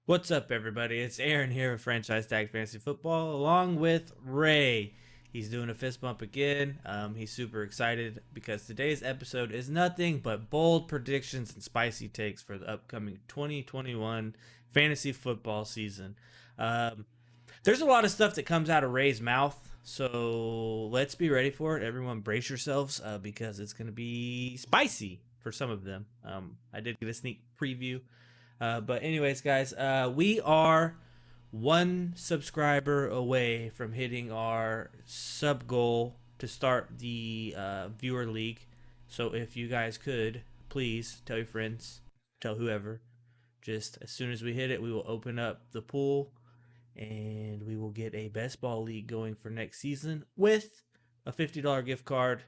What's up, everybody? It's Aaron here with Franchise Tag Fantasy Football, along with Ray. He's doing a fist bump again. He's super excited because today's episode is nothing but bold predictions and spicy takes for the upcoming 2021 fantasy football season. Um, there's a lot of stuff that comes out of Ray's mouth, so let's be ready for it. Everyone, brace yourselves because it's going to be spicy for some of them. I did get a sneak preview. But anyways, guys, we are one subscriber away from hitting our sub goal to start the viewer league. So if you guys could, please tell your friends, tell whoever. Just as soon as we hit it, we will open up the pool and we will get a best ball league going for next season with a $50 gift card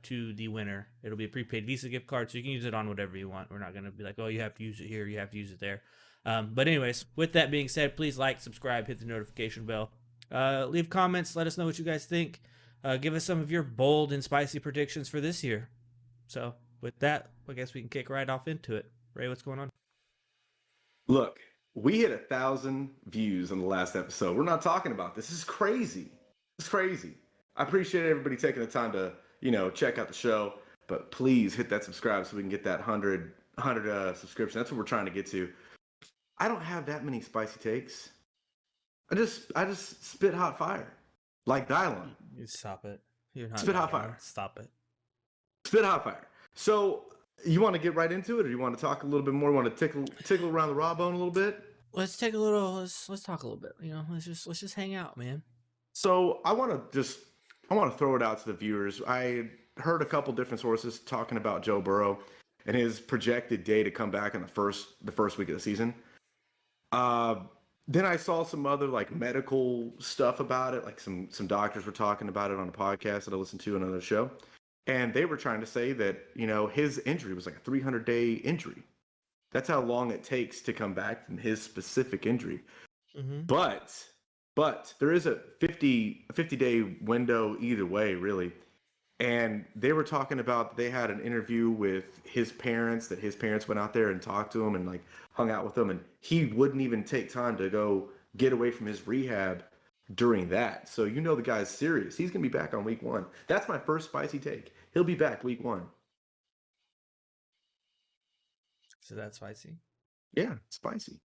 to the winner. It'll be a prepaid Visa gift card, so you can use it on whatever you want. We're not going to be like, oh, you have to use it here, you have to use it there. But anyways, with that being said, please like, subscribe, hit the notification bell. Leave comments. Let us know what you guys think. Give us some of your bold and spicy predictions for this year. So with that, I guess we can kick right off into it. Ray, what's going on? Look, we hit 1,000 views on the last episode. We're not talking about this. This is crazy. It's crazy. I appreciate everybody taking the time to, check out the show. But please hit that subscribe so we can get that 100 subscription. That's what we're trying to get to. I don't have that many spicy takes. I just spit hot fire, like Dylon. You stop it. You're not Spit hot fire. Stop it. Spit hot fire. So you want to get right into it, or you want to talk a little bit more? You want to tickle around the raw bone a little bit? Let's take a little. Let's talk a little bit. Let's just hang out, man. So I want to throw it out to the viewers. I heard a couple different sources talking about Joe Burrow and his projected day to come back in the first week of the season. Then I saw some other like medical stuff about it, like some doctors were talking about it on a podcast that I listened to on another show, and they were trying to say that his injury was like a 300-day injury. That's how long it takes to come back from his specific injury. Mm-hmm. But there is a 50-day window either way, really. And they were talking about they had an interview with his parents, that his parents went out there and talked to him and like hung out with him, and he wouldn't even take time to go get away from his rehab during that. So the guy's serious. He's gonna be back on week 1. That's my first spicy take. He'll be back week 1. So that's spicy. Yeah, spicy.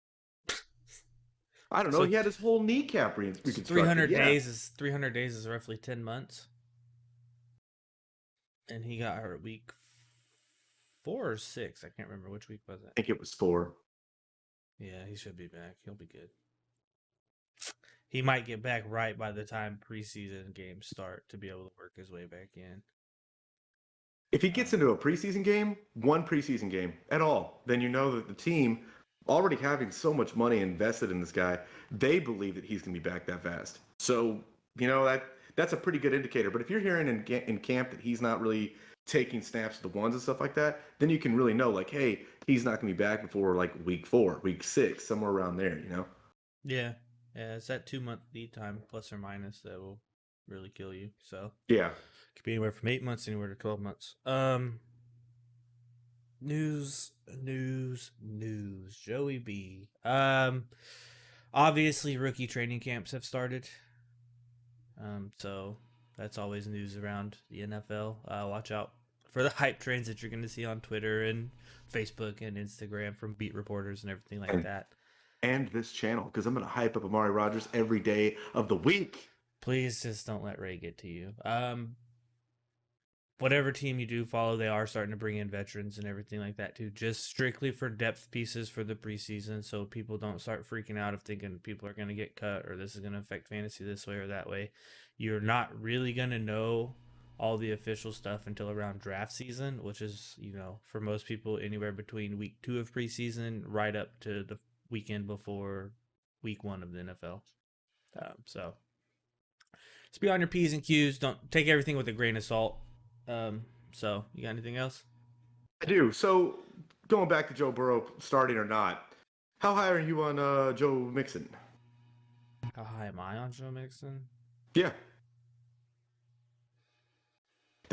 I don't know. So he had his whole kneecap reconstructed. 300 days is roughly 10 months. And he got hurt week 4 or 6. I can't remember which week was it. I think it was 4. Yeah, he should be back. He'll be good. He might get back right by the time preseason games start to be able to work his way back in. If he gets into a preseason game, one preseason game at all, then you know that the team, already having so much money invested in this guy, they believe that he's going to be back that fast. So, that's a pretty good indicator. But if you're hearing in camp that he's not really taking snaps to the ones and stuff like that, then you can really know, like, hey, he's not going to be back before like week 4, week 6, somewhere around there, Yeah. Yeah, it's that 2-month lead time, plus or minus, that will really kill you. So yeah, it could be anywhere from 8 months anywhere to 12 months. News. Joey B. Obviously rookie training camps have started. So that's always news around the NFL. Watch out for the hype trains that you're going to see on Twitter and Facebook and Instagram from beat reporters and everything like that. And this channel, because I'm going to hype up Amari Rodgers every day of the week. Please just don't let Ray get to you. Whatever team you do follow, they are starting to bring in veterans and everything like that too, just strictly for depth pieces for the preseason, so people don't start freaking out of thinking people are going to get cut or this is going to affect fantasy this way or that way. You're not really going to know all the official stuff until around draft season, which is, for most people anywhere between week 2 of preseason right up to the weekend before week 1 of the NFL. So just be on your P's and Q's. Don't take everything with a grain of salt. So you got anything else? I do. So going back to Joe Burrow starting or not, how high are you on Joe Mixon? How high am I on Joe Mixon? Yeah.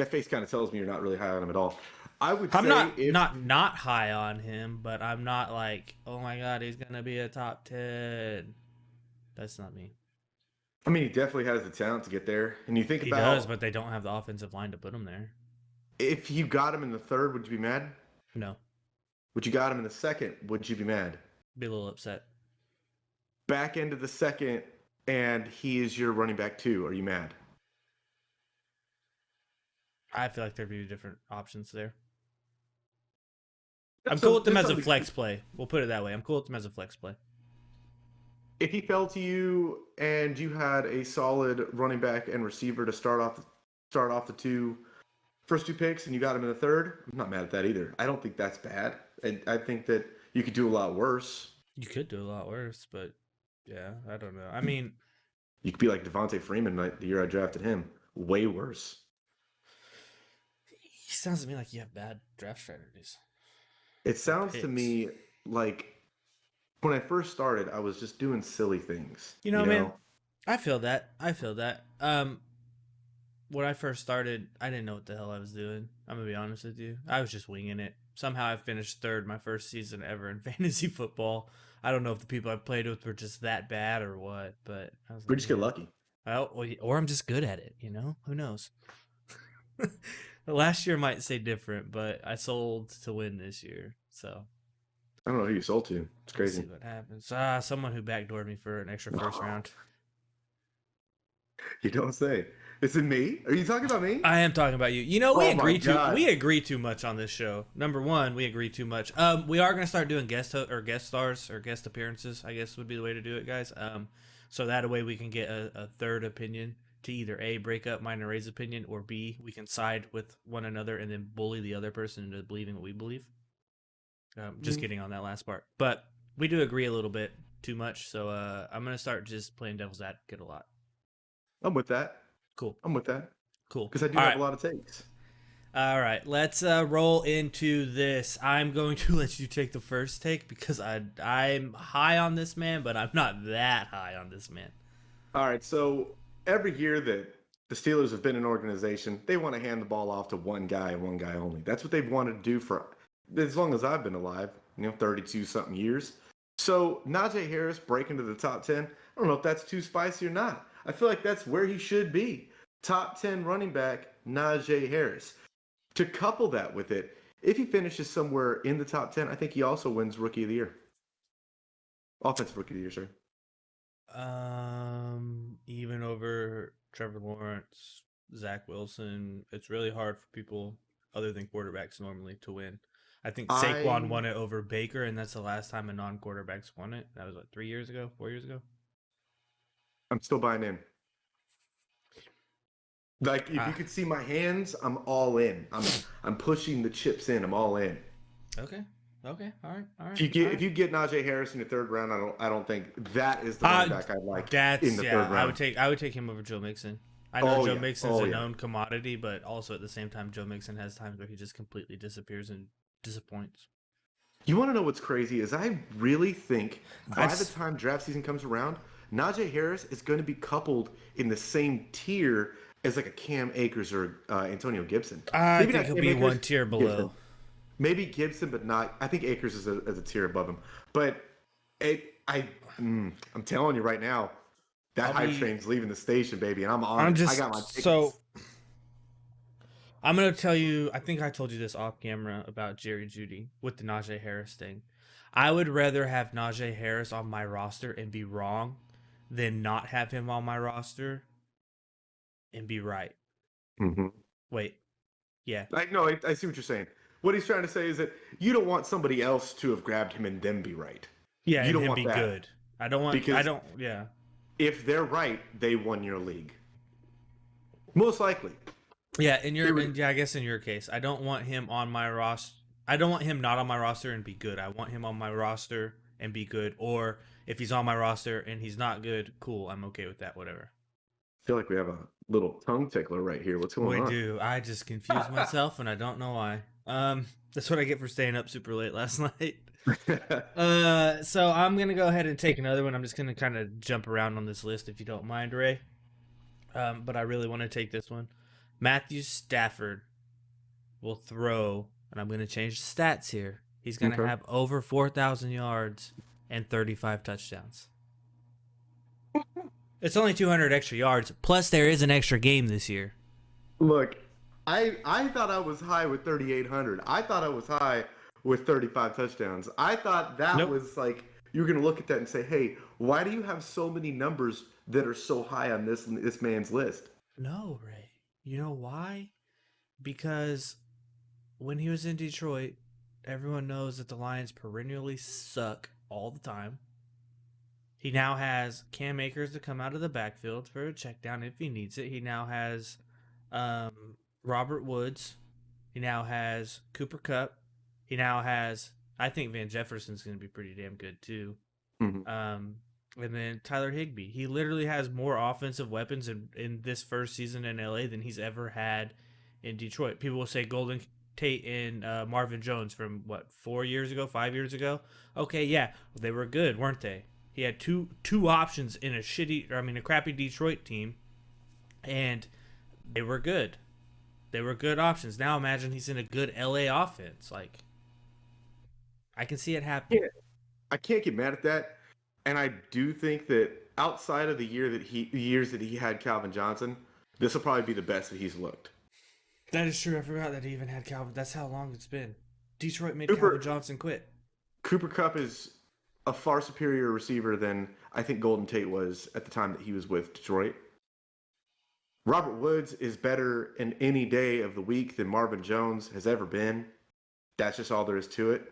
That face kind of tells me you're not really high on him at all. I would I'm say not if not high on him, but I'm not like, oh my god, he's gonna be a top 10. That's not me. I mean, he definitely has the talent to get there. And you think He does, about but they don't have the offensive line to put him there. if you got him in the third, would you be mad? No, Would you got him in the second? Would you be mad? be a little upset. Back into the second, and he is your running back too. Are you mad? I feel like there'd be different options there. I'm So cool with them there's as a something- flex play. We'll put it that way. I'm cool with them as a flex play. If he fell to you and you had a solid running back and receiver to start off the first two picks, and you got him in the third, I'm not mad at that either. I don't think that's bad. And I think that you could do a lot worse. You could do a lot worse, but yeah, I don't know. I mean, You could be like Devontae Freeman the year I drafted him. Way worse. he sounds to me like you have bad draft strategies. It sounds to Picks. me like when I first started, I was just doing silly things. You know, man, I feel that. When I first started, I didn't know what the hell I was doing. I'm gonna be honest with you. I was just winging it. Somehow I finished third my first season ever in fantasy football. I don't know if the people I played with were just that bad or what, but I was We like, just get lucky. or I'm just good at it. You know, who knows? Last year might say different, but I sold to win this year, so I don't know who you sold to. It's let's crazy. see what happens. Someone who backdoored me for an extra first round. You don't say. Is it me? Are you talking about me? I am talking about you. You know, we Oh my God. agree too much on this show. Number one, we agree too much. We are gonna start doing guest stars or guest appearances, I guess would be the way to do it, guys. So that way we can get a third opinion to either A, break up mine and Ray's opinion, or B, we can side with one another and then bully the other person into believing what we believe. Just kidding on that last part. But we do agree a little bit too much, so I'm gonna start just playing devil's advocate a lot. I'm with that. Cool. I'm with that. Cool. Because I do All have right. a lot of takes. All right, let's roll into this. I'm going to let you take the first take because I'm high on this man, but I'm not that high on this man. All right, so every year that the Steelers have been an organization, they want to hand the ball off to one guy and one guy only. That's what they've wanted to do for as long as I've been alive, 32-something years. So Najee Harris breaking to the top 10, I don't know if that's too spicy or not. I feel like that's where he should be. Top 10 running back, Najee Harris. To couple that with it, if he finishes somewhere in the top 10, I think he also wins Rookie of the Year. Offensive Rookie of the Year, sir. Even over Trevor Lawrence, Zach Wilson, it's really hard for people other than quarterbacks normally to win. I think Saquon won it over Baker, and that's the last time a non-quarterback's won it. That was, 3 years ago, 4 years ago? I'm still buying in. Like if you could see my hands, I'm all in. I'm pushing the chips in. I'm all in. Okay. All right. If you get Najee Harris in the third round, I don't think that is the running back I'd like in the third round. I would take him over Joe Mixon. I know Joe Mixon's a yeah. known commodity, but also at the same time, Joe Mixon has times where he just completely disappears and disappoints. You want to know what's crazy is I really think by the time draft season comes around, Najee Harris is going to be coupled in the same tier as like a Cam Akers or Antonio Gibson. I think he'll be one tier below. Gibson. Maybe Gibson, but not. I think Akers is a tier above him. But I'm telling you right now, that hype train's leaving the station, baby, and I'm on. I got my tickets. So I'm gonna tell you. I think I told you this off camera about Jerry Jeudy with the Najee Harris thing. I would rather have Najee Harris on my roster and be wrong than not have him on my roster and be right. Mm-hmm. Wait. Yeah. I see what you're saying. What he's trying to say is that you don't want somebody else to have grabbed him and them be right. Yeah, you don't and want him be that. good. I don't want. Because Yeah. if they're right, they won your league. Most likely. Yeah, I guess in your case, I don't want him on my roster. I don't want him not on my roster and be good. I want him on my roster and be good. Or if he's on my roster and he's not good, cool. I'm okay with that. Whatever. I feel like we have a little tongue tickler right here. What's going on? We do. I just confused myself and I don't know why. That's what I get for staying up super late last night. So I'm gonna go ahead and take another one. I'm just gonna kind of jump around on this list if you don't mind, Ray. But I really want to take this one. Matthew Stafford will throw, and I'm going to change the stats here. He's going to Okay. have over 4,000 yards and 35 touchdowns. It's only 200 extra yards, plus there is an extra game this year. Look, I thought I was high with 3,800. I thought I was high with 35 touchdowns. I thought that Nope. was like you were gonna look at that and say, "Hey, why do you have so many numbers that are so high on this man's list?" No, Ray. You know why? Because when he was in Detroit, everyone knows that the Lions perennially suck all the time. He now has Cam Akers to come out of the backfield for a check down if he needs it. He now has Robert Woods. He now has Cooper Kupp. He now has, I think Van Jefferson's going to be pretty damn good too. Mhm. And then Tyler Higbee. He literally has more offensive weapons in this first season in LA than he's ever had in Detroit. People will say Golden Tate and Marvin Jones from what 4 years ago, 5 years ago. Okay, yeah, they were good, weren't they? He had two options in a crappy Detroit team, and they were good. They were good options. Now imagine he's in a good LA offense. Like, I can see it happening. Yeah, I can't get mad at that, and I do think that outside of the years that he had Calvin Johnson, this will probably be the best that he's looked. That is true. I forgot that he even had Calvin. That's how long it's been. Detroit made Calvin Cooper Johnson quit. Cooper Kupp is a far superior receiver than I think Golden Tate was at the time that he was with Detroit. Robert Woods is better in any day of the week than Marvin Jones has ever been. That's just all there is to it.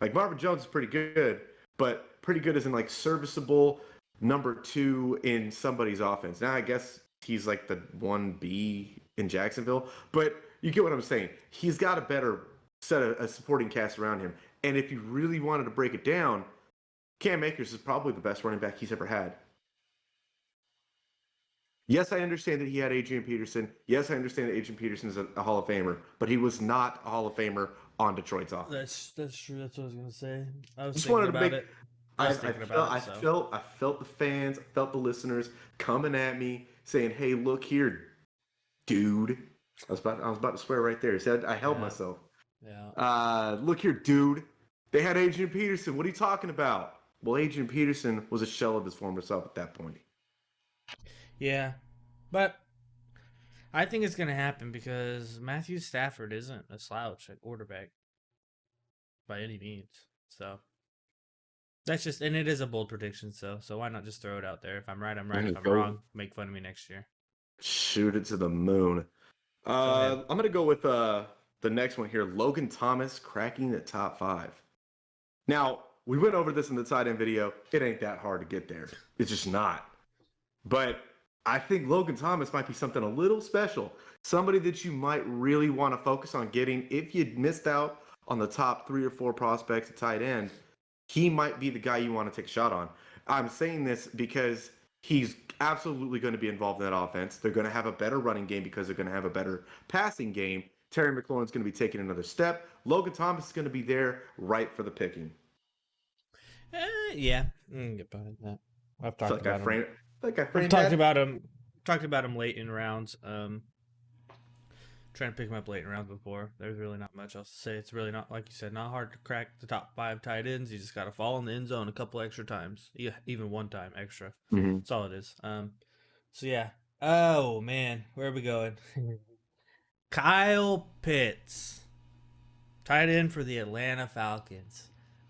Like Marvin Jones is pretty good, but pretty good as in like serviceable number 2 in somebody's offense. Now I guess he's like the 1B in Jacksonville, but you get what I'm saying. He's got a better set of a supporting cast around him. And if you really wanted to break it down, Cam Akers is probably the best running back he's ever had. Yes, I understand that he had Adrian Peterson. Yes, I understand that Adrian Peterson is a Hall of Famer, but he was not a Hall of Famer on Detroit's offense. That's true. That's what I was gonna say. I was Just thinking wanted to about make. it. I I, was I thinking felt, about it. I So felt, I felt the fans, I felt the listeners coming at me saying, "Hey, look here, dude." I was about to swear right there. Said I held yeah, myself. yeah. Look here, dude. They had Adrian Peterson. What are you talking about? Well, Adrian Peterson was a shell of his former self at that point. Yeah, but I think it's gonna happen because Matthew Stafford isn't a slouch at quarterback by any means. So that's just, and it is a bold prediction. So why not just throw it out there? If I'm right, I'm right. If I'm Go wrong, make fun of me next year. shoot it to the moon. Go ahead. I'm gonna go with the next one here. Logan Thomas cracking the top 5. Now we went over this in the tight end video. It ain't that hard to get there. It's just not. But I think Logan Thomas might be something a little special. Somebody that you might really want to focus on getting. If you'd missed out on the top 3 or 4 prospects at tight end, he might be the guy you want to take a shot on. I'm saying this because he's absolutely going to be involved in that offense. They're going to have a better running game because they're going to have a better passing game. Terry McLaurin's going to be taking another step. Logan Thomas is going to be there right for the picking. Yeah, get behind that. I've I feel talked about him. I We've framed talked that. about him. Talked about him late in rounds. Trying to pick him up late in rounds before. There's really not much else to say. It's really not, like you said, not hard to crack the top 5 tight ends. You just got to fall in the end zone a couple extra times. Yeah, even one time extra. Mm-hmm. That's all it is. So yeah. Oh man, where are we going? Kyle Pitts, tight end for the Atlanta Falcons.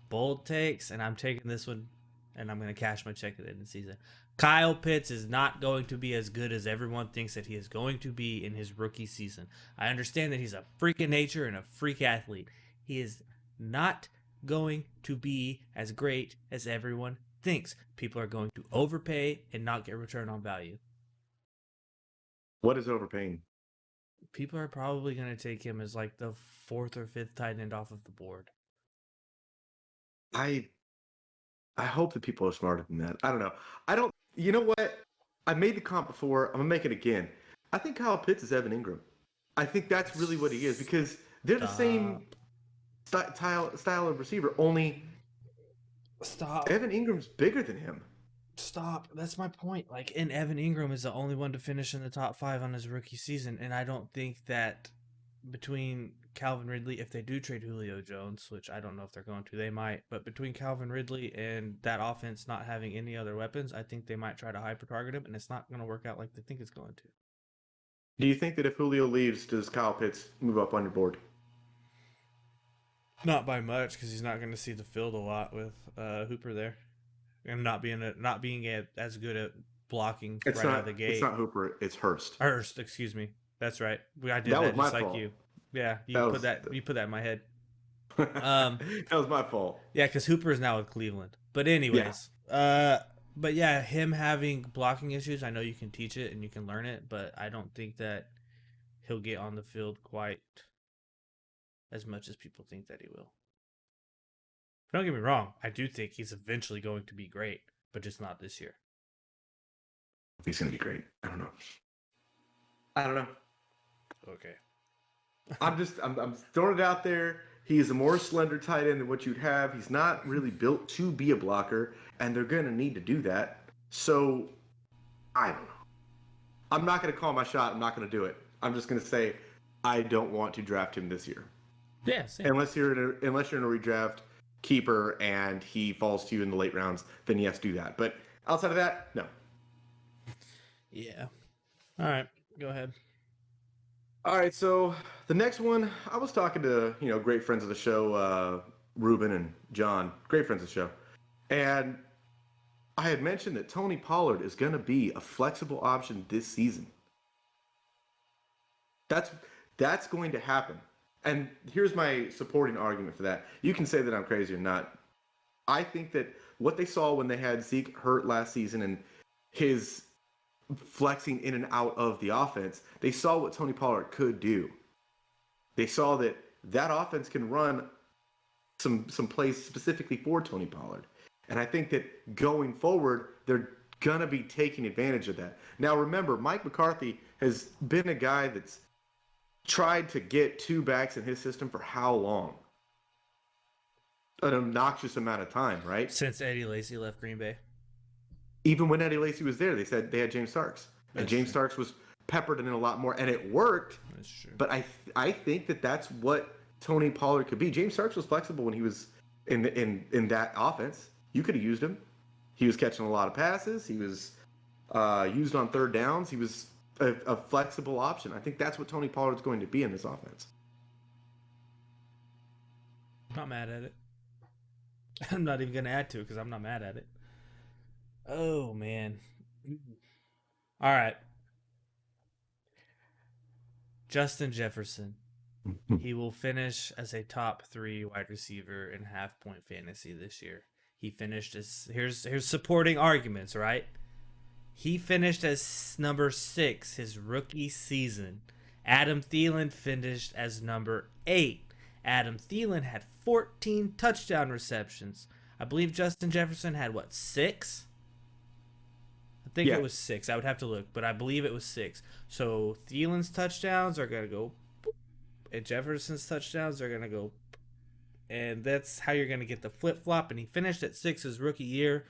Bold takes, and I'm taking this one, and I'm going to cash my check at the end of the season. Kyle Pitts is not going to be as good as everyone thinks that he is going to be in his rookie season. I understand that he's a freak of nature and a freak athlete. He is not going to be as great as everyone thinks. People are going to overpay and not get return on value. What is overpaying? People are probably going to take him as like the 4th or 5th tight end off of the board. I hope that people are smarter than that. I don't know. I don't. You know what? I made the comp before. I'm gonna make it again. I think Kyle Pitts is Evan Ingram. I think that's really what he is because they're the same style of receiver. Only Stop. Evan Ingram's bigger than him. Stop. That's my point. Like, and Evan Ingram is the only one to finish in the top 5 on his rookie season, and I don't think that between Calvin Ridley, if they do trade Julio Jones, which I don't know if they're going to, they might, but between Calvin Ridley and that offense not having any other weapons, I think they might try to hyper target him, and it's not going to work out like they think it's going to. Do you think that if Julio leaves, does Kyle Pitts move up on your board? Not by much, because he's not going to see the field a lot with Hooper there, and not being as good at blocking It's right out not. of the gate. It's not Hooper. It's Hurst. Hurst, excuse me. That's right. I did That that, was my just like fault. you. Yeah, you That put was that in my head. that was my fault. Yeah, because Hooper is now with Cleveland. But anyways, but yeah, him having blocking issues, I know you can teach it and you can learn it, but I don't think that he'll get on the field quite as much as people think that he will. Don't get me wrong, I do think he's eventually going to be great, but just not this year. He's gonna be great. I don't know. I don't know. Okay. I'm throwing it out there. He's a more slender tight end than what you'd have. He's not really built to be a blocker, and they're gonna need to do that. So I don't know. I'm not gonna call my shot. I'm not gonna do it. I'm just gonna say I don't want to draft him this year. Yeah, same. Unless you're in a redraft keeper and he falls to you in the late rounds, then yes, do that. But outside of that, no. Yeah. All right, go ahead. All right, so the next one, I was talking to great friends of the show, Ruben and John, great friends of the show, and I had mentioned that Tony Pollard is going to be a flexible option this season. That's going to happen. And here's my supporting argument for that. You can say that I'm crazy or not. I think that what they saw when they had Zeke hurt last season and his flexing in and out of the offense, they saw what Tony Pollard could do. They saw that offense can run some plays specifically for Tony Pollard. And I think that going forward, they're going to be taking advantage of that. Now, remember, Mike McCarthy has been a guy that's tried to get two backs in his system for how long? An obnoxious amount of time, right? Since Eddie Lacy left Green Bay. Even when Eddie Lacy was there, they said they had James Starks. And James Starks was peppered in a lot more, and it worked. That's true. But I think that that's what Tony Pollard could be. James Starks was flexible when he was in that offense. You could have used him. He was catching a lot of passes. He was used on third downs. He was a flexible option. I think that's what Tony Pollard's going to be in this offense. Not mad at it. I'm not even going to add to it because I'm not mad at it. Oh, man. All right. Justin Jefferson. He will finish as a top 3 wide receiver in half-point fantasy this year. He finished as... Here's supporting arguments, right? He finished as number 6 his rookie season. Adam Thielen finished as number 8. Adam Thielen had 14 touchdown receptions. I believe Justin Jefferson had, 6? I think it was 6. I would have to look, but I believe it was 6. So Thielen's touchdowns are going to go boop, and Jefferson's touchdowns are going to go boop. And that's how you're going to get the flip-flop. And he finished at 6 his rookie year.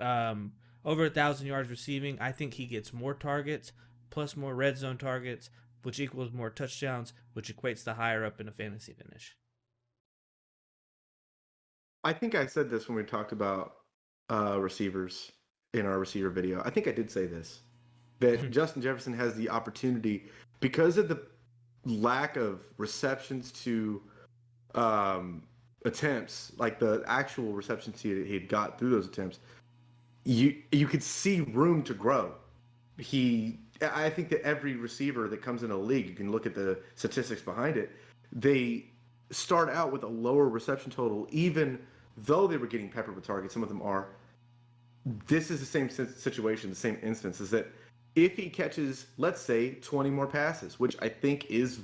Over 1,000 yards receiving. I think he gets more targets, plus more red zone targets, which equals more touchdowns, which equates to higher up in a fantasy finish. I think I said this when we talked about receivers in our receiver video. I think I did say this, that Justin Jefferson has the opportunity, because of the lack of receptions to attempts, like the actual receptions he had got through those attempts, you could see room to grow. I think that every receiver that comes in a league, you can look at the statistics behind it, they start out with a lower reception total, even though they were getting peppered with targets. Some of them are. This is the same situation, the same instance, is that if he catches, let's say, 20 more passes, which I think is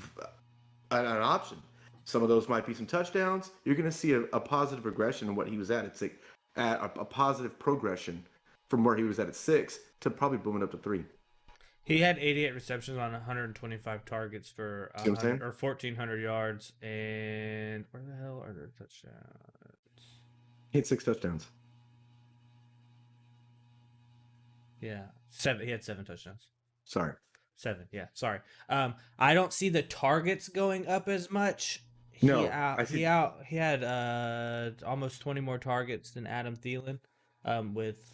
an option, some of those might be some touchdowns, you're going to see a positive regression in what he was at. It's like a positive progression from where he was at 6 to probably booming up to 3. He had 88 receptions on 125 targets for 1,400 yards. And where the hell are their touchdowns? He had 6 touchdowns. Yeah, 7. He had 7 touchdowns. Sorry. 7. Yeah, sorry. I don't see the targets going up as much. No, I see. He had almost 20 more targets than Adam Thielen, with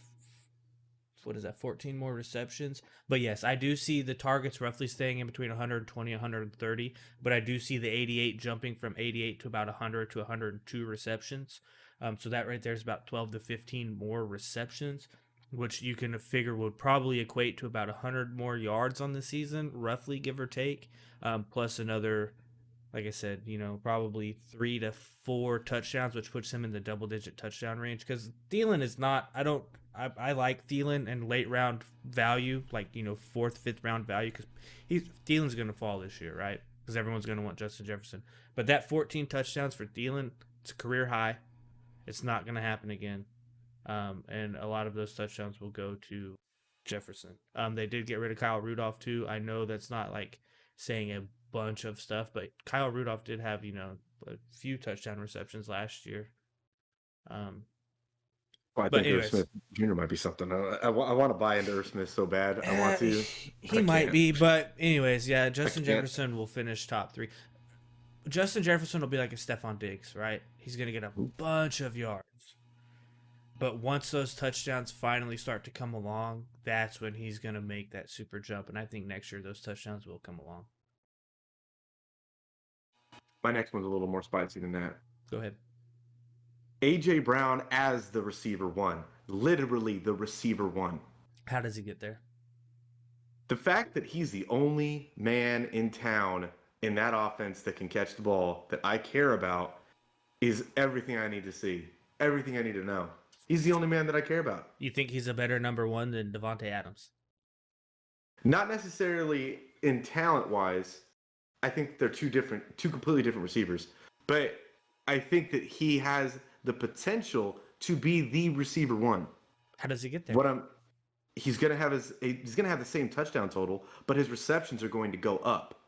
what is that, 14 more receptions. But yes, I do see the targets roughly staying in between 120 130, but I do see the 88 jumping from 88 to about 100 to 102 receptions. So that right there is about 12 to 15 more receptions, which you can figure would probably equate to about 100 more yards on the season, roughly, give or take, plus another, like I said, probably 3 to 4 touchdowns, which puts him in the double-digit touchdown range. Because Thielen is not. I like Thielen and late round value, like 4th, 5th round value, because Thielen's going to fall this year, right? Because everyone's going to want Justin Jefferson. But that 14 touchdowns for Thielen, it's a career high. It's not going to happen again, and a lot of those touchdowns will go to Jefferson. They did get rid of Kyle Rudolph too. I know that's not like saying a bunch of stuff, but Kyle Rudolph did have a few touchdown receptions last year. Well, I But think Irv anyways, Smith Jr. might be something. I want to buy into Irv Smith so bad. I want to. he I might can't. be, but anyways, yeah, Justin can't. Jefferson will finish top 3. Justin Jefferson will be like a Stephon Diggs, right? He's gonna get a bunch of yards. But once those touchdowns finally start to come along, that's when he's going to make that super jump. And I think next year those touchdowns will come along. My next one's a little more spicy than that. Go ahead. A.J. Brown as the receiver 1. Literally the receiver 1. How does he get there? The fact that he's the only man in town in that offense that can catch the ball that I care about is everything I need to see. Everything I need to know. He's the only man that I care about. You think he's a better number 1 than Davante Adams? Not necessarily in talent-wise. I think they're two completely different receivers. But I think that he has the potential to be the receiver 1. How does he get there? He's gonna have the same touchdown total, but his receptions are going to go up.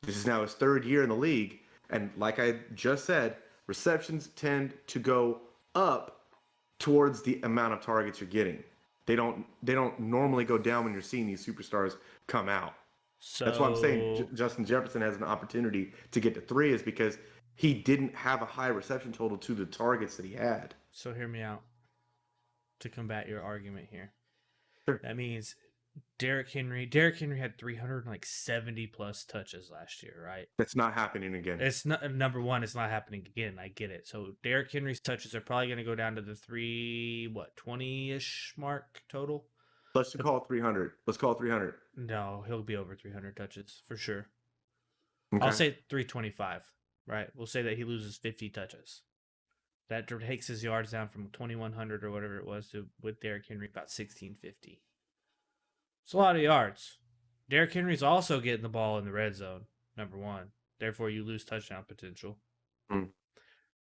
This is now his 3rd year in the league, and like I just said, receptions tend to go up towards the amount of targets you're getting. They don't normally go down when you're seeing these superstars come out. So that's why I'm saying Justin Jefferson has an opportunity to get to 3 is because he didn't have a high reception total to the targets that he had. So hear me out to combat your argument here. Sure. That means Derrick Henry had 370 plus touches last year, right? That's not happening again. It's not, number 1, it's not happening again. I get it. So Derrick Henry's touches are probably going to go down to the 20-ish mark total. Let's call it 300. Let's call it 300. No, he'll be over 300 touches for sure. Okay. I'll say 325, right? We'll say that he loses 50 touches. That takes his yards down from 2,100 or whatever it was to, with Derrick Henry, about 1,650. It's a lot of yards. Derrick Henry's also getting the ball in the red zone, number 1. Therefore, you lose touchdown potential.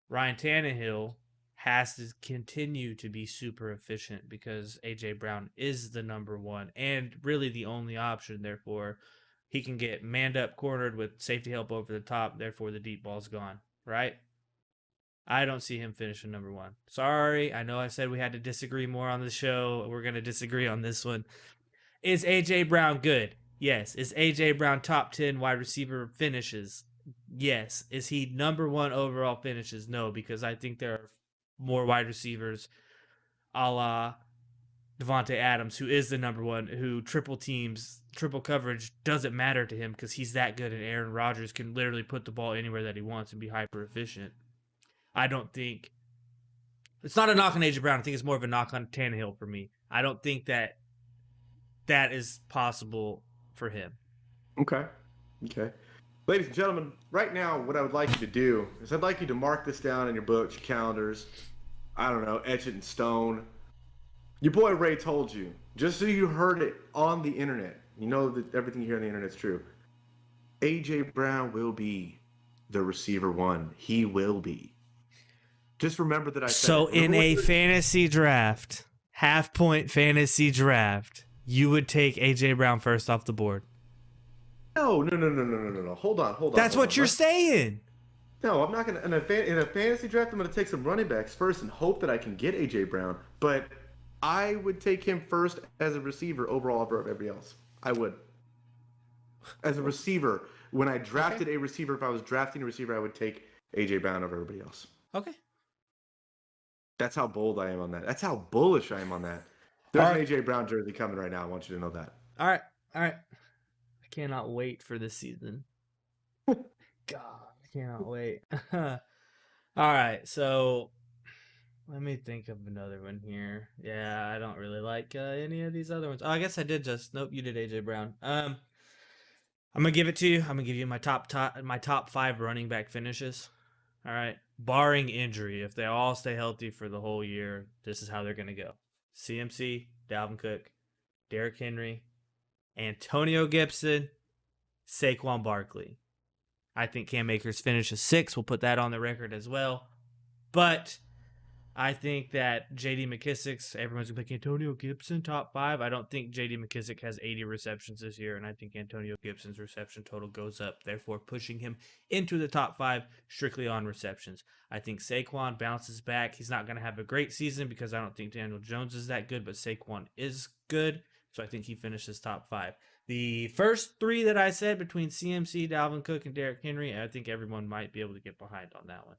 Ryan Tannehill has to continue to be super efficient because A.J. Brown is the number 1 and really the only option. Therefore, he can get manned up, cornered with safety help over the top. Therefore, the deep ball's gone, right? I don't see him finishing number 1. Sorry, I know I said we had to disagree more on the show. We're going to disagree on this one. Is A.J. Brown good? Yes. Is A.J. Brown top 10 wide receiver finishes? Yes. Is he number 1 overall finishes? No, because I think there are more wide receivers a la Davante Adams, who is the number 1, who triple coverage doesn't matter to him because he's that good, and Aaron Rodgers can literally put the ball anywhere that he wants and be hyper efficient. I don't think it's not a knock on A.J. Brown. I think it's more of a knock on Tannehill for me. I don't think that is possible for him. Okay. Ladies and gentlemen, right now, what I would like you to do is I'd like you to mark this down in your books, your calendars. I don't know, etch it in stone. Your boy Ray told you, just so you heard it on the internet. You know that everything you hear on the internet is true. A.J. Brown will be the receiver 1. He will be. Just remember that I said so it. In a fantasy draft, half-point fantasy draft, you would take A.J. Brown first off the board. No. Hold on. That's what you're saying. No, I'm not gonna. In a fantasy draft, I'm gonna take some running backs first and hope that I can get A.J. Brown. But I would take him first as a receiver overall over everybody else. I would. As a receiver, when I Okay. drafted a receiver, if I was drafting a receiver, I would take AJ Brown over everybody else. Okay. That's how bold I am on that. That's how bullish I am on that. All There's an right. AJ Brown jersey coming right now. I want you to know that. All right. All right. I cannot wait for this season. God, I cannot wait. All right. So let me think of another one here. Yeah, I don't really like any of these other ones. Oh, I guess I did just. Nope, you did AJ Brown. I'm gonna give it to you. I'm gonna give you my top 5 running back finishes. All right, barring injury, if they all stay healthy for the whole year, this is how they're gonna go: CMC, Dalvin Cook, Derrick Henry, Antonio Gibson, Saquon Barkley. I think Cam Akers finishes 6. We'll put that on the record as well. But I think that J.D. McKissick's, everyone's going to pick Antonio Gibson, top 5. I don't think J.D. McKissick has 80 receptions this year, and I think Antonio Gibson's reception total goes up, therefore pushing him into the top 5 strictly on receptions. I think Saquon bounces back. He's not going to have a great season because I don't think Daniel Jones is that good, but Saquon is good, so I think he finishes top 5. The first 3 that I said between CMC, Dalvin Cook, and Derrick Henry, I think everyone might be able to get behind on that one.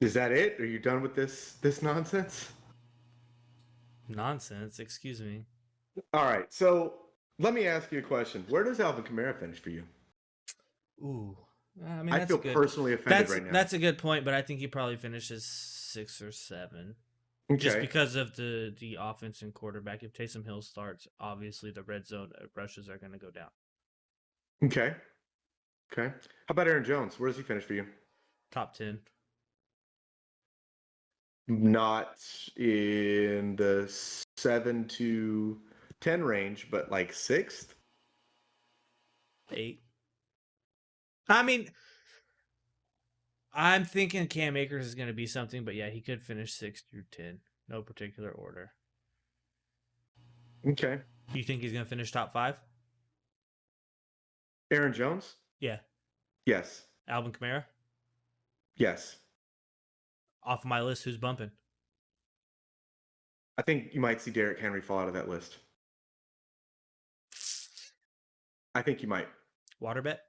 Is that it? Are you done with this nonsense? Nonsense, excuse me. All right. So let me ask you a question. Where does Alvin Kamara finish for you? Ooh, I mean I that's feel good. personally offended That's right now. that's a good point, but I think he probably finishes 6 or 7, just Okay. because of the offense and quarterback. If Taysom Hill starts, obviously the red zone rushes are going to go down. Okay. Okay. How about Aaron Jones? Where does he finish for you? Top 10, Not in the 7 to 10 range, but like sixth. 8. I mean, I'm thinking Cam Akers is going to be something, but yeah, he could finish 6 through 10, no particular order. Okay. You think he's going to finish top 5? Aaron Jones? Yeah. Yes. Alvin Kamara? Yes. Off of my list, who's bumping? I think you might see Derrick Henry fall out of that list. I think you might. Water bet?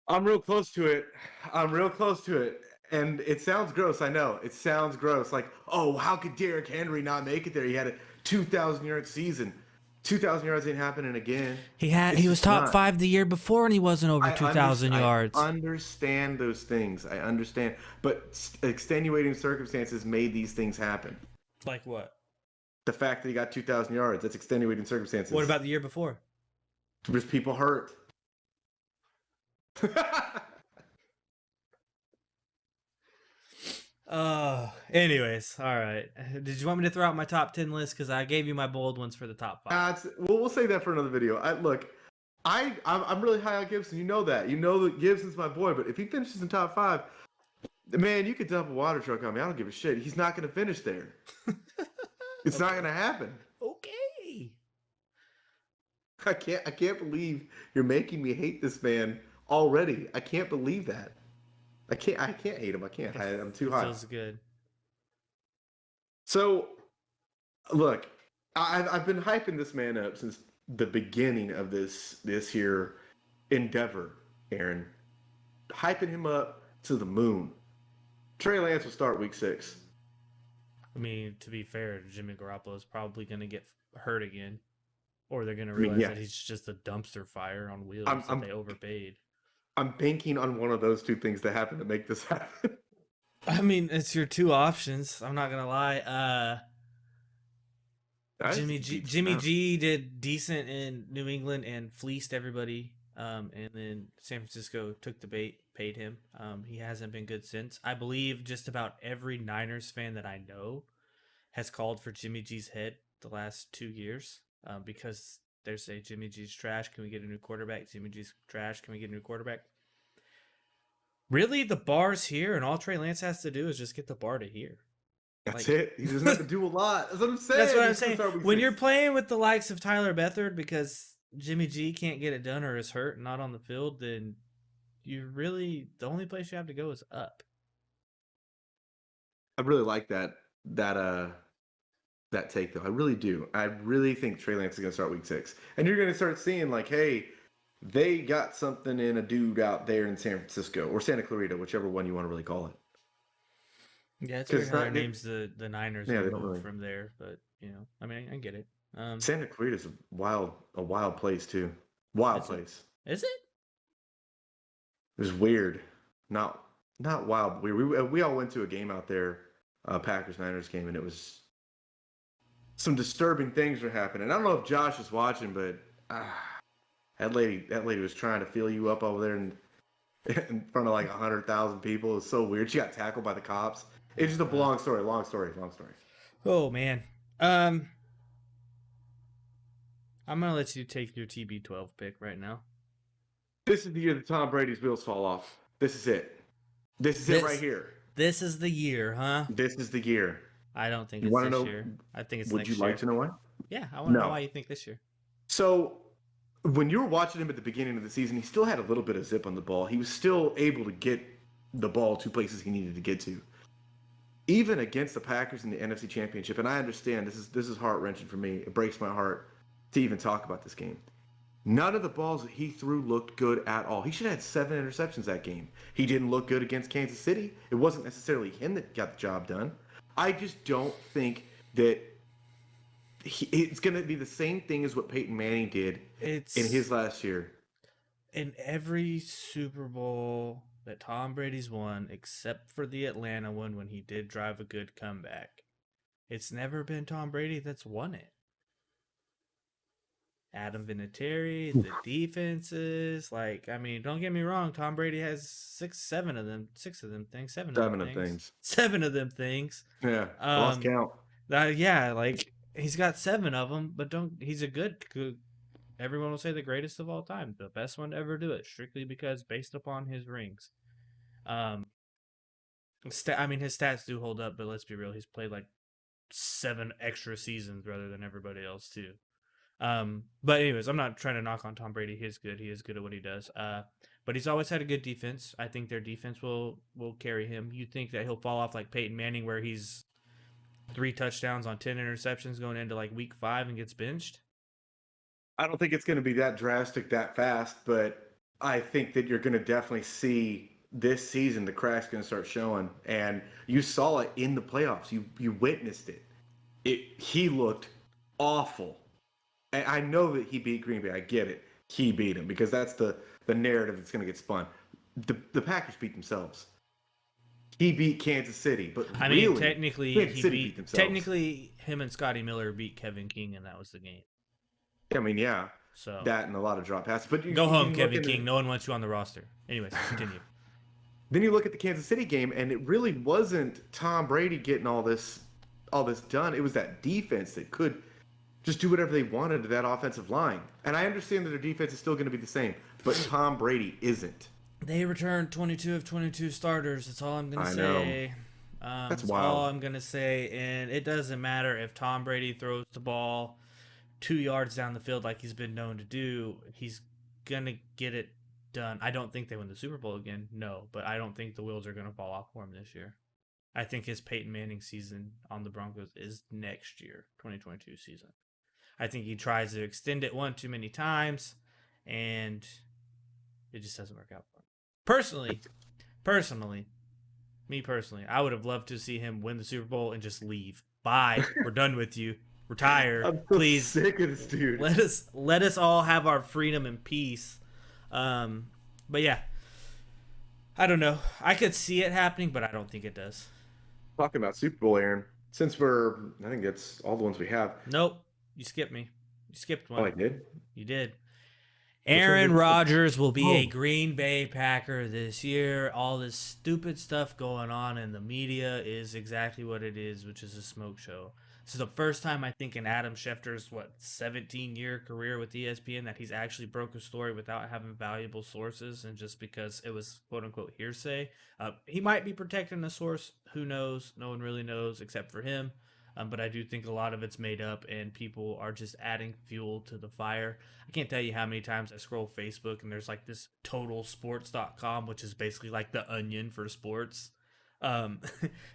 I'm real close to it. I'm real close to it. And it sounds gross. I know. It sounds gross. Like, oh, how could Derrick Henry not make it there? He had a 2,000-yard season. 2,000 yards ain't happening again. He was top 5 the year before, and he wasn't over 2,000 yards. I understand those things. I understand. But extenuating circumstances made these things happen. Like what? The fact that he got 2,000 yards, that's extenuating circumstances. What about the year before? There's people hurt. Anyways, all right. Did you want me to throw out my top 10 list? Because I gave you my bold ones for the top 5. We'll save that for another video. I'm really high on Gibson. You know that. You know that Gibson's my boy. But if he finishes in top 5, man, you could dump a water truck on me. I don't give a shit. He's not going to finish there. It's not going to happen. Okay. I can't believe you're making me hate this man already. I can't believe that. I can't hate him. I can't. I'm too high. Feels good. So, look, I've been hyping this man up since the beginning of this here endeavor, Aaron. Hyping him up to the moon. Trey Lance will start week 6. I mean, to be fair, Jimmy Garoppolo is probably going to get hurt again. Or they're going to realize that he's just a dumpster fire on wheels that they overpaid. I'm banking on one of those two things to happen to make this happen. I mean, it's your 2 options. I'm not going to lie. Jimmy G did decent in New England and fleeced everybody. And then San Francisco took the bait, paid him. He hasn't been good since. I believe just about every Niners fan that I know has called for Jimmy G's head the last 2 years because they say Jimmy G's trash. Can we get a new quarterback? Jimmy G's trash. Can we get a new quarterback? Really, the bar's here, and all Trey Lance has to do is just get the bar to here. That's it. He doesn't have to do a lot. That's what I'm saying. That's what I'm saying. When you're playing with the likes of Tyler Beathard because Jimmy G can't get it done or is hurt and not on the field, then the only place you have to go is up. I really like that that take though. I really do. I really think Trey Lance is going to start week 6, and you're going to start seeing like, hey, they got something in a dude out there in San Francisco or Santa Clarita, whichever one you want to really call it. Yeah, it's Because weird it's how their not, names the Niners yeah, were they don't moved really. from there, but I mean, I get it. Santa Clarita is a wild place too. Wild Is it? place. Is it? It was weird. Not not wild. We all went to a game out there, Packers Niners game, and it was some disturbing things were happening. I don't know if Josh is watching, but that lady was trying to feel you up over there in front of like 100,000 people. It was so weird. She got tackled by the cops. It's just a Uh, long story. Long story. Long story. oh man. Um, I'm gonna let you take your TB12 pick right now. This is the year that Tom Brady's wheels fall off. This is it. This is it right This here. this is the year, huh? This is the year. I don't think You it's want to this know? year. I think it's Would you next like year. to know why? Yeah, I want to know No. why you think this year. So when you were watching him at the beginning of the season, he still had a little bit of zip on the ball. He was still able to get the ball to places he needed to get to. Even against the Packers in the NFC Championship, and I understand this is heart wrenching for me. It breaks my heart to even talk about this game. None of the balls that he threw looked good at all. He should have had 7 interceptions that game. He didn't look good against Kansas City. It wasn't necessarily him that got the job done. I just don't think that it's going to be the same thing as what Peyton Manning did It's in his last year. in every Super Bowl that Tom Brady's won, except for the Atlanta one when he did drive a good comeback. It's never been Tom Brady that's won it. Adam Vinatieri, the defenses, like I mean, don't get me wrong, Tom Brady has six of them things, 7 of things. 7 of them things. Yeah, lost Um, count. yeah, like he's got 7 of them, but he's a good. Everyone will say the greatest of all time, the best one to ever do it, strictly because based upon his rings. Um, I mean, his stats do hold up, but let's be real, he's played like 7 extra seasons rather than everybody else too. But anyways, I'm not trying to knock on Tom Brady. He is good. He is good at what he does. But he's always had a good defense. I think their defense will carry him. You think that he'll fall off like Peyton Manning, where he's 3 touchdowns on 10 interceptions going into like week 5 and gets benched? I don't think it's going to be that drastic that fast, but I think that you're going to definitely see this season the cracks going to start showing, and you saw it in the playoffs. You witnessed it. He looked awful. And I know that he beat Green Bay. I get it. He beat him because that's the narrative that's going to get spun. The Packers beat themselves. He beat Kansas City, but I mean, really, technically, Kansas he City beat. themselves. Technically, him and Scotty Miller beat Kevin King, and that was the game. I mean, yeah, So that and a lot of drop passes. But go home, you Kevin King. No one wants you on the roster. Anyways, continue. Then you look at the Kansas City game, and it really wasn't Tom Brady getting all this done. It was that defense that could just do whatever they wanted to that offensive line. And I understand that their defense is still going to be the same, but Tom Brady isn't. They returned 22 of 22 starters. That's all I'm gonna I know. say. That's That's all wild. I'm gonna say. And it doesn't matter if Tom Brady throws the ball 2 yards down the field like he's been known to do. He's gonna get it done. I don't think they win the Super Bowl again. No, but I don't think the wheels are gonna fall off for him this year. I think his Peyton Manning season on the Broncos is next year, 2022 season. I think he tries to extend it one too many times, and it just doesn't work out for him. Personally, me personally, I would have loved to see him win the Super Bowl and just leave. Bye. We're done with you. Retire. I'm so Please sick of this dude. let us all have our freedom and peace. But yeah, I don't know. I could see it happening, but I don't think it does. Talking about Super Bowl, Aaron. Since I think that's all the ones we have. Nope. You skipped me. You skipped one. Oh, I did. You did. Which one Aaron did- Rodgers will be a Oh. Green Bay Packer this year. All this stupid stuff going on in the media is exactly what it is, which is a smoke show. This is the first time I think in Adam Schefter's 17-year career with ESPN that he's actually broke a story without having valuable sources and just because it was quote unquote hearsay. He might be protecting a source. Who knows? No one really knows except for him. But I do think a lot of it's made up and people are just adding fuel to the fire. I can't tell you how many times I scroll Facebook and there's like this totalsports.com, which is basically like the Onion for sports. um,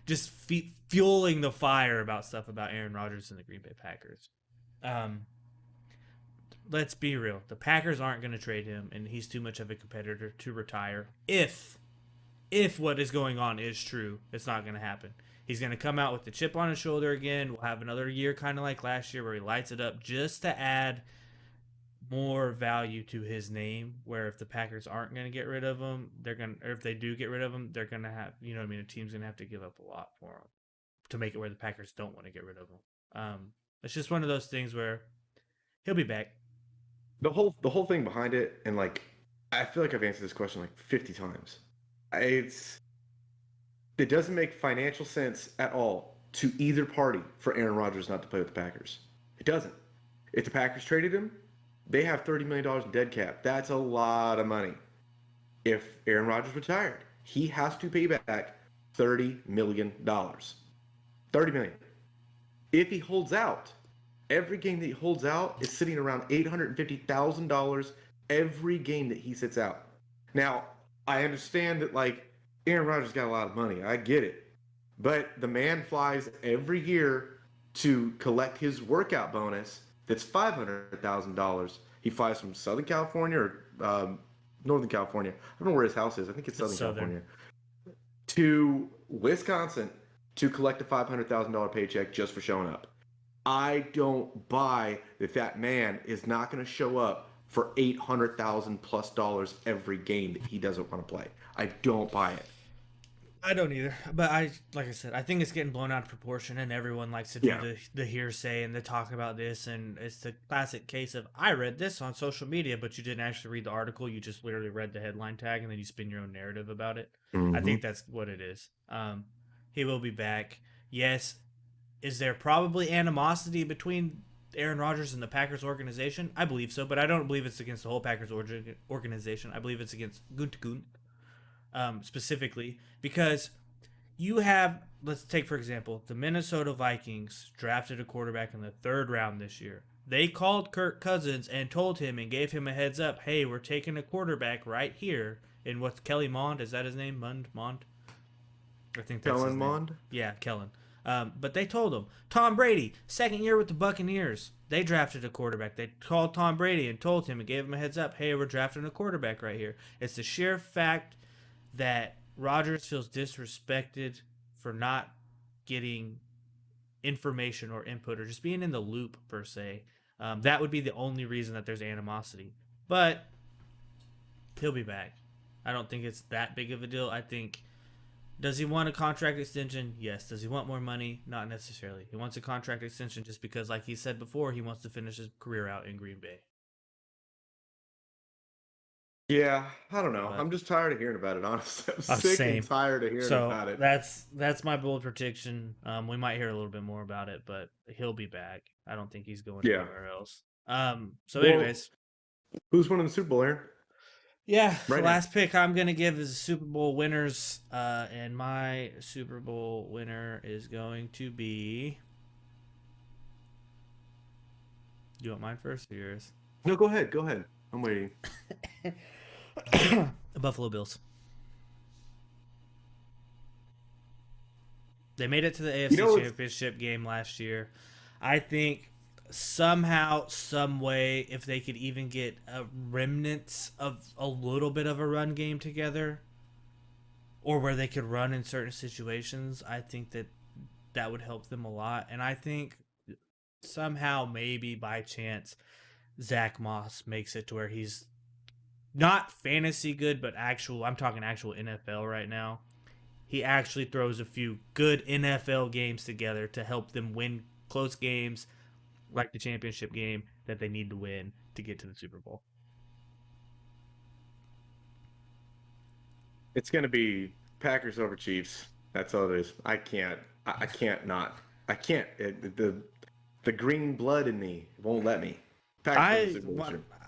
just fueling the fire about stuff about Aaron Rodgers and the Green Bay Packers. Um, let's be real. The Packers aren't going to trade him, and he's too much of a competitor to retire. If what is going on is true, it's not going to happen. He's going to come out with the chip on his shoulder again. We'll have another year kind of like last year where he lights it up just to add more value to his name. Where if the Packers aren't going to get rid of him, they're going to, or if they do get rid of him, they're going to have, you know what I mean, a team's going to have to give up a lot for him to make it where the Packers don't want to get rid of him. It's just one of those things where he'll be back. The whole thing behind it, and like, I feel like I've answered this question like 50 times. It doesn't make financial sense at all to either party for Aaron Rodgers not to play with the Packers. It doesn't. If the Packers traded him, they have $30 million in dead cap. That's a lot of money. If Aaron Rodgers retired, he has to pay back $30 million. $30 million. If he holds out, every game that he holds out is sitting around $850,000 every game that he sits out. Now, I understand that, like, Aaron Rodgers got a lot of money. I get it. But the man flies every year to collect his workout bonus that's $500,000. He flies from Southern California or Northern California. I don't know where his house is. I think it's Southern California. To Wisconsin to collect a $500,000 paycheck just for showing up. I don't buy that man is not going to show up for $800,000 plus every game that he doesn't want to play. I don't buy it. I don't either, but like I said, I think it's getting blown out of proportion, and everyone likes to do the hearsay and the talk about this, and it's the classic case of I read this on social media, but you didn't actually read the article. You just literally read the headline tag, and then you spin your own narrative about it. Mm-hmm. I think that's what it is. He will be back. Yes, is there probably animosity between Aaron Rodgers and the Packers organization? I believe so, but I don't believe it's against the whole Packers organization. I believe it's against Guntgun. Specifically, because you have, let's take for example, the Minnesota Vikings drafted a quarterback in the 3rd round this year. They called Kirk Cousins and told him and gave him a heads up, hey, we're taking a quarterback right here. And what's Kelly Mond? Is that his name? Mond? I think that's Kellen Mond? Yeah, Kellen. But they told him, Tom Brady, 2nd year with the Buccaneers. They drafted a quarterback. They called Tom Brady and told him and gave him a heads up, hey, we're drafting a quarterback right here. It's the sheer fact that Rodgers feels disrespected for not getting information or input or just being in the loop per se. That would be the only reason that there's animosity. But he'll be back. I don't think it's that big of a deal. I think, does he want a contract extension? Yes. Does he want more money? Not necessarily. He wants a contract extension just because, like he said before, he wants to finish his career out in Green Bay. Yeah, I don't know. I'm just tired of hearing about it, honestly. I'm sick and tired of hearing about it. That's my bold prediction. We might hear a little bit more about it, but he'll be back. I don't think he's going anywhere else. Anyways. Who's winning the Super Bowl, Aaron? Yeah, the last pick I'm going to give is the Super Bowl winners. And my Super Bowl winner is going to be... Do you want mine first or yours? No, go ahead. I'm waiting. The Buffalo Bills. They made it to the AFC Championship game last year. I think somehow, some way, if they could even get remnants of a little bit of a run game together, or where they could run in certain situations, I think that would help them a lot. And I think somehow, maybe by chance, Zach Moss makes it to where he's not fantasy good, but I'm talking actual NFL right now. He actually throws a few good NFL games together to help them win close games, like the championship game that they need to win to get to the Super Bowl. It's going to be Packers over Chiefs. That's all it is. I can't. The green blood in me won't let me. I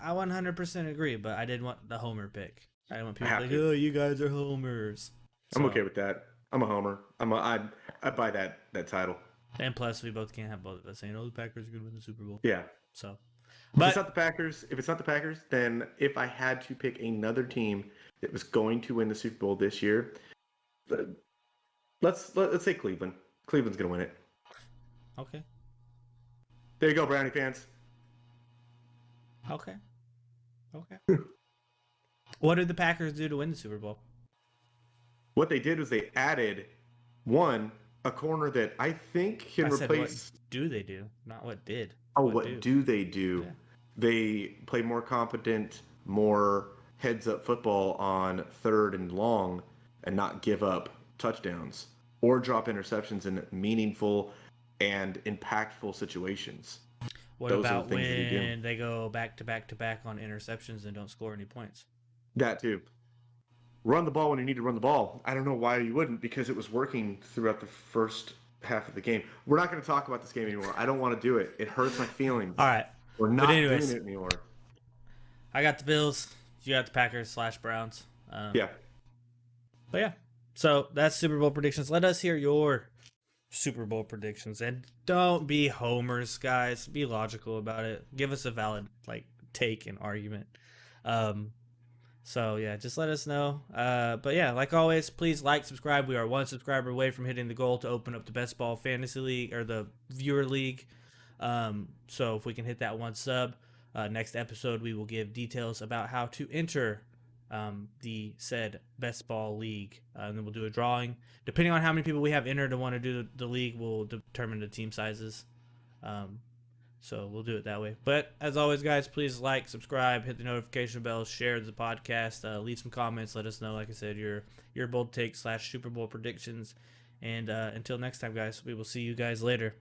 100% agree, but I didn't want the homer pick. I didn't want people to be like, oh, you guys are homers. I'm okay with that. I'm a homer. I buy that title. And plus, we both can't have both of us saying, oh, the Packers are going to win the Super Bowl. Yeah. So, but if it's not the Packers, then if I had to pick another team that was going to win the Super Bowl this year, Let's say Cleveland. Cleveland's gonna win it. Okay. There you go, Brownie fans. Okay. Okay. What did the Packers do to win the Super Bowl? What they did was they added a corner that I think can Said, what replace. do they do? Not what did. Oh, what do they do? Yeah. They play more competent, more heads-up football on third and long, and not give up touchdowns or drop interceptions in meaningful and impactful situations. What Those are about the things that you do. when they go back to back to back on interceptions and don't score any points? That too. Run the ball when you need to run the ball. I don't know why you wouldn't, because it was working throughout the first half of the game. We're not going to talk about this game anymore. I don't want to do it. It hurts my feelings. All right. We're not doing it anymore. I got the Bills. You got the Packers / Browns. Yeah. But yeah. So that's Super Bowl predictions. Let us hear your Super Bowl predictions. And don't be homers, guys. Be logical about it. Give us a valid take and argument. So yeah, just let us know. But yeah, like always, please like, subscribe. We are 1 subscriber away from hitting the goal to open up the Best Ball Fantasy League, or the Viewer League. So if we can hit that 1 sub, next episode we will give details about how to enter the said Best Ball League, and then we'll do a drawing. Depending on how many people we have entered and want to do the league, will determine the team sizes. So we'll do it that way. But as always, guys, please like, subscribe, hit the notification bell, share the podcast, leave some comments. Let us know, like I said, your bold takes / Super Bowl predictions. And until next time, guys, we will see you guys later.